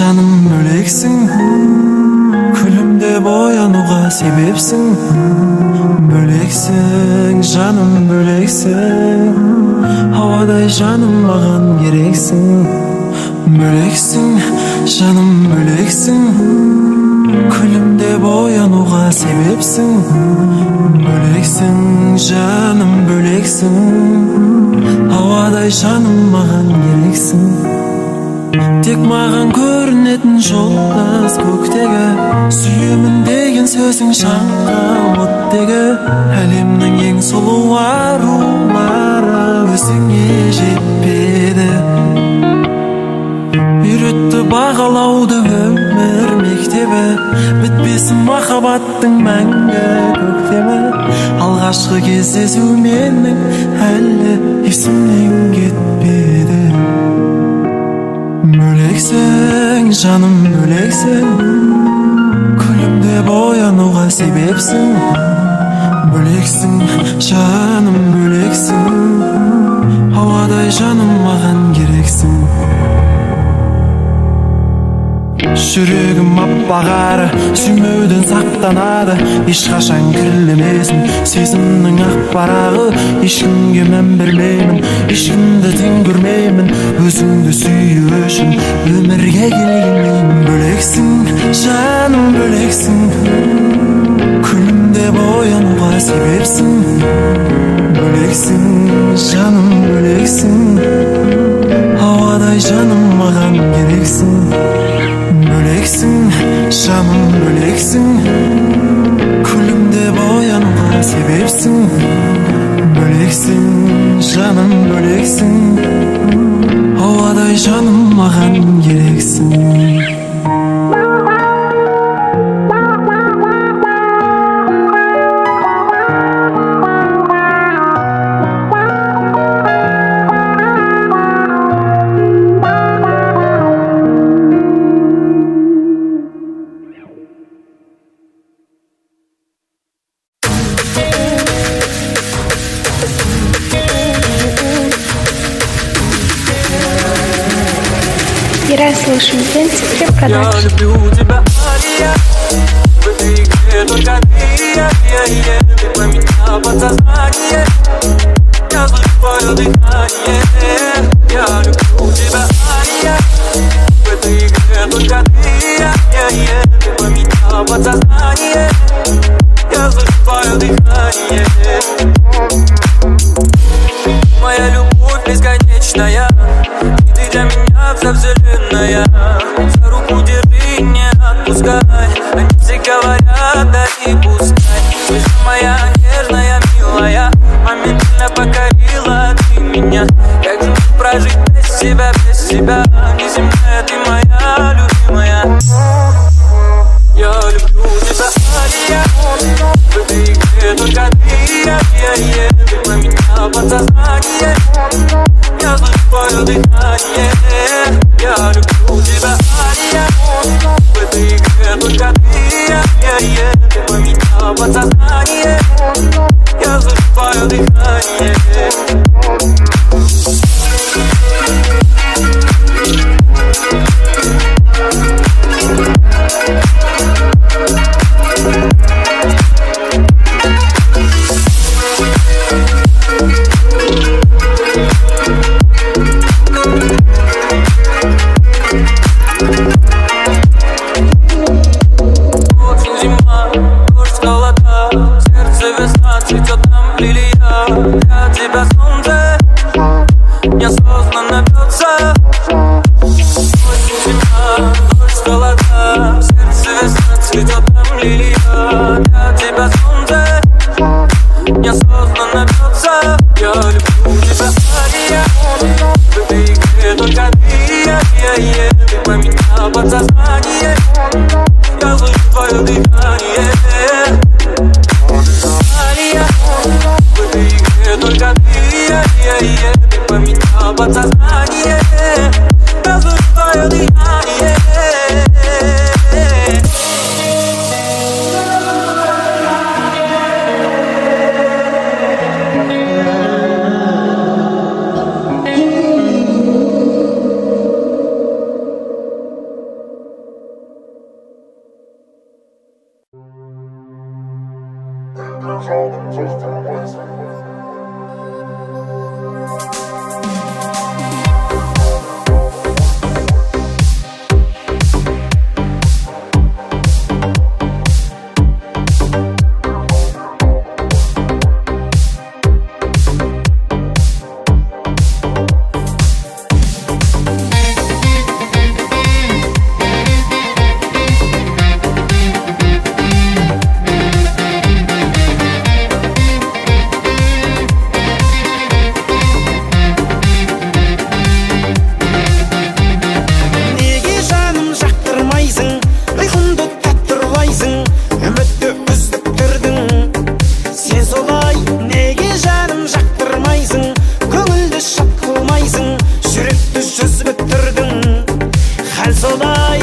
жаным бөлексің, күлімде боянуға себепсің. Бөлексің, жаным бөлексің, ауадай жаным маған керексің. Бөлексің, жаным бөлексің, күлімде боянуға себепсің. Бөлексің, жаным бөлексің, ауадай жаным маған керексің. Тек маған көрінетін жұлдыз көктегі, сүйемін деген сөзің шаңға оттегі. Әлемнің ең сұлу арулары өзіңе жетпеді. Үйретті бағалауды өмір мектебі, бітпесін махаббаттың мәңгі көктемі. Алғашқы кездесу менің әлі есімнен кетпеді. Бөлексің, жаным бөлексің, күлімде боянуға себепсің. Бөлексің, жаным бөлексің, ауадай жаным маған керексің. Жүрегім аппағары, сүймеуден сақтанады, ешқашан кірлемесін сезімнің ақ парағы. Ешкімге мән бермеймін, ешкімді тең көрмеймін, өзіңді сүю үшін өмірге келгенмін. Бөлексің, жаным бөлексің, күлімде боянуға себепсің. Бөлексің, жаным бөлексің, ауадай жаным маған керексің. Бөлексің, жаным бөлексің, күлімде боянуға себепсің. Бөлексің, жаным бөлексің, ауадай жаным маған керексің. Слушаем Принципе Я продакшн. люблю тебя, Алия, в этой игре только ты, ты поменял подсознание, я слышу твое дыхание. Я люблю тебя, Алия, в этой игре только ты, поменял подсознание, я слышу твое дыхание. Моя любовь бесконечная, ты для меня вся вселенная. За руку держи, не отпускай, они все говорят, да и пускай. Слышь, моя нежная, милая, моментально покорила ты меня. Как же мне прожить без себя, неземная ты моя любимая. Я люблю тебя, Алия, в этой игре только ты, ты поменял подсознание, я слышу твое дыхание. Я люблю тебя, Алия, в этой игре только ты, поменял подсознание, я слышу твое дыхание. Неосознанно бьется осень, зима, дождь, холода, сердце весна, цветет там лилия. Для тебя солнце неосознанно бьется. Я люблю тебя, Алия, в этой игре только ты, поменял подсознание, я слышу твое дыхание. Алия, в этой игре только ты, поменял подсознание, я слышу твое дыхание. бітірдің хәл солай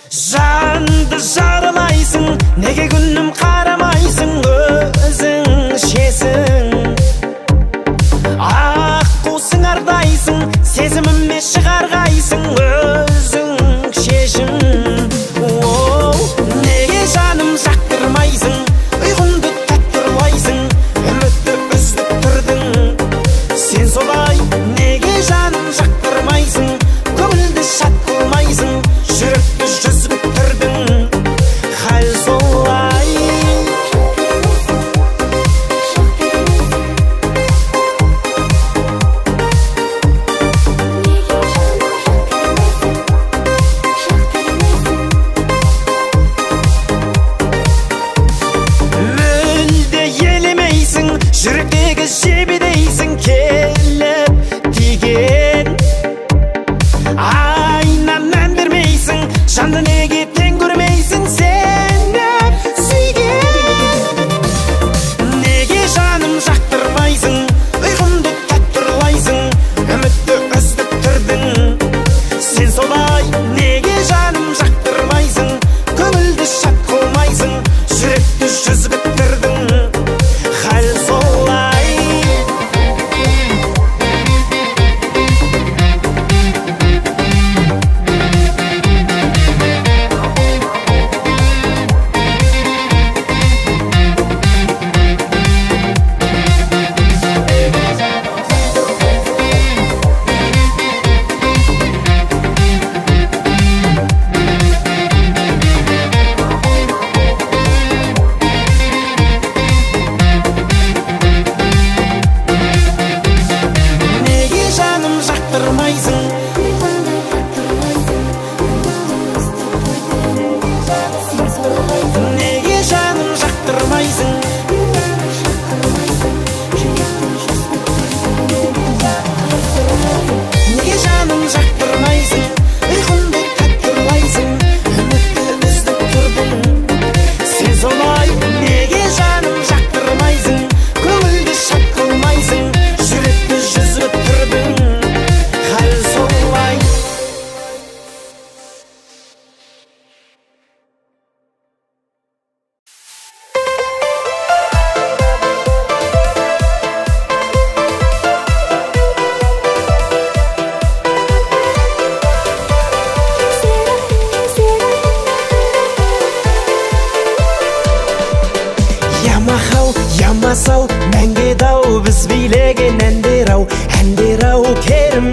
жанды жаралайсың неге күнім қарамайсың өзің шесің аққу сыңардайсың сезіміме шығарғайсың өзің шешім неге жаным жақтырмайсың ұйқымды таттырлайсың үмітті үзіп тұрдың сен солай неге жаным жақтырмайсың көңілді шат қылмайсың жүректі жүзіп тұрдың хәл солай жүректегі жебедейсің келіп тиген айнан мән бермейсің жанды неге тең көрмейсің сеніп сүйген неге жаным жақтырмайсың ұйқымды таттырлайсың үмітті үздік тұрдың сен солай неге жаным жақтырмайсың көңілді шат қылмайсың жүректі жүзіп тұрдың хәл солай неге жаным жақтырмайсың неге жаным жақтырмайсың ұйқымды таттырлайсың үмітті үздік тұрдың сен солай неге жаным жақтырмайсың көңілді шат қылмайсың жүректі жүзіп тұрдың хәл солай ямахау ямасау мәңге дау біз билеген әндер ау керім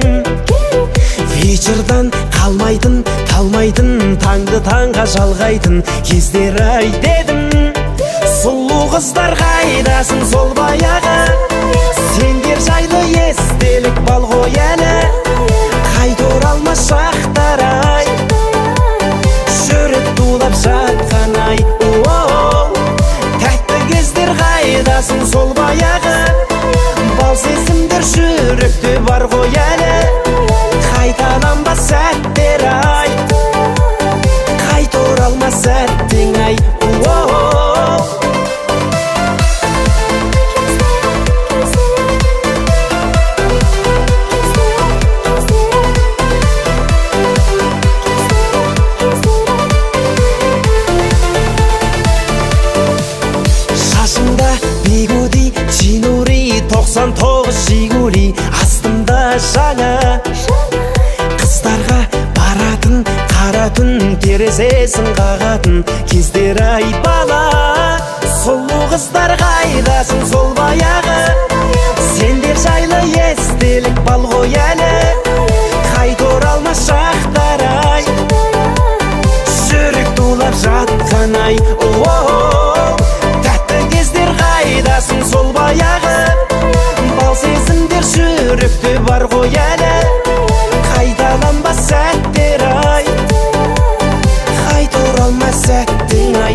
вечердан қалмайтын талмайтын таңды таңға жалғайтын кездер ай дедім сұлу қыздар қайдасың сол баяғы сендер жайлы естелік бал ғой әлі қайта оралмас шақтар ай жүрек тулап жатқан ай тәтті кездер қайдасың сол баяғы бал сезімдер жүректе бар ғой әлі қайталанбас сәттер ай қайта оралмас сәттің ай шашымда бигуди чинури 99 жигули астымда жаңа қыздарға баратын қара түн терезесін қағатын кездер ай бала сұлу қыздар қайдасың сол баяғы сендер жайлы естелік бал ғой әлі қайта оралмас шақтар ай жүрек тулап жатқан ай тәтті кездер қайдасың сол баяғы бал сезімдер жүректе бар ғой әлі қайталанбас сәттер ай қайта оралмас сәттің ай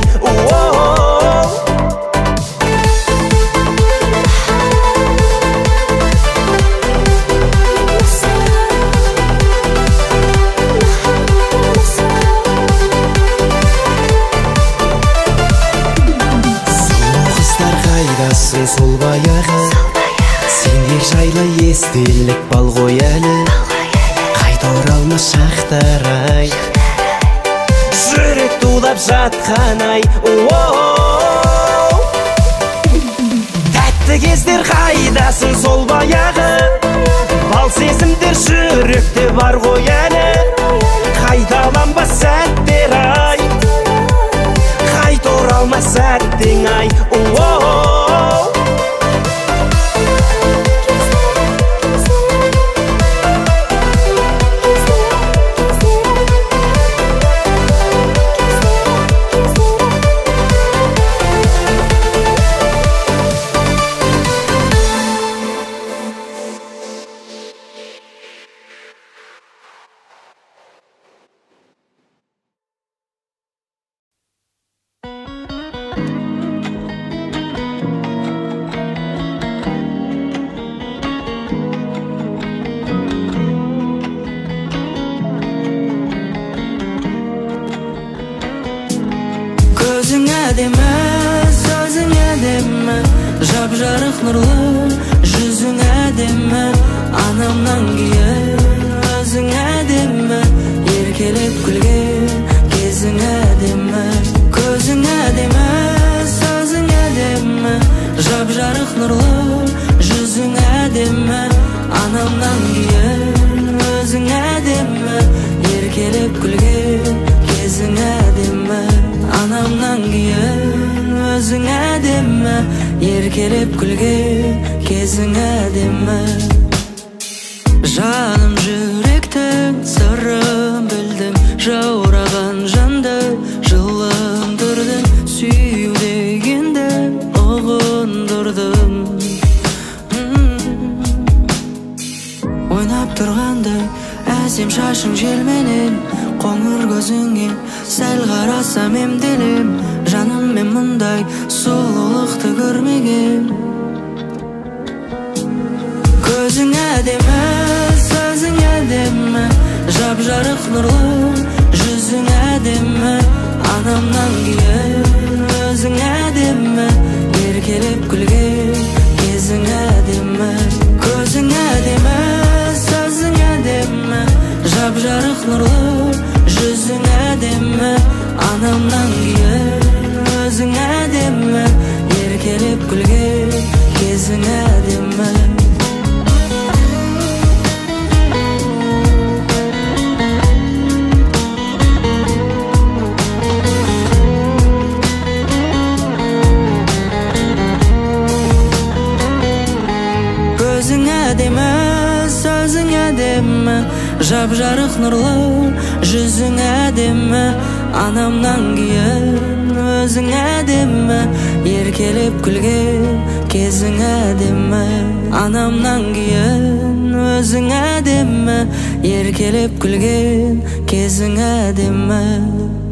сол баяғы сендер жайлы естелік бал ғой әлі жақтарай жүрек тулап жатқан ай тәтті кездер қайдасың сол баяғы бал сезімдер жүректе бар ғой әлі қайталанбас сәттер ай қайта оралмас сәттең ай Көзің әдемі, сөзің әдемі, жап-жарық нұрлы, жүзің әдемі, анамнан кейін өзің әдемі, еркелеп күлген кезің әдемі. Көзің әдемі, сөзің әдемі, жап-жарық нұрлы, жүзің әдемі, анамнан кейін өзің әдемі, еркелеп күлген кезің әдемі. Анамнан кейін өзің әдемі, еркелеп күлген кезің әдемі. Жаным жүректің сырын білдің, жаураған жанды жылындырдың, сүю дегенді ұғындырдың. Ойнап тұрғандай әсем шашың желменен, қоңыр көзіңе сәл қарасам емделем, жаным мен мұндай сұлулықты көрмеген. Көзің әдемі, сөзің әдемі, жап-жарық нұрлы, жүзің әдемі, анамнан кейін өзің әдемі, еркелеп күлген кезің әдемі. Көзің әдемі, сөзің әдемі, жап-жарық нұрлы, жүзің әдемі, анамнан кейін өзің әдемі, еркелеп күлген кезің әдемі. Көзің әдемі, сөзің әдемі, жап-жарық нұрлы, жүзің әдемі, анамнан кейін өзің әдемі, еркелеп күлген кезің әдемі. Анамнан кейін өзің әдемі, еркелеп күлген кезің әдемі.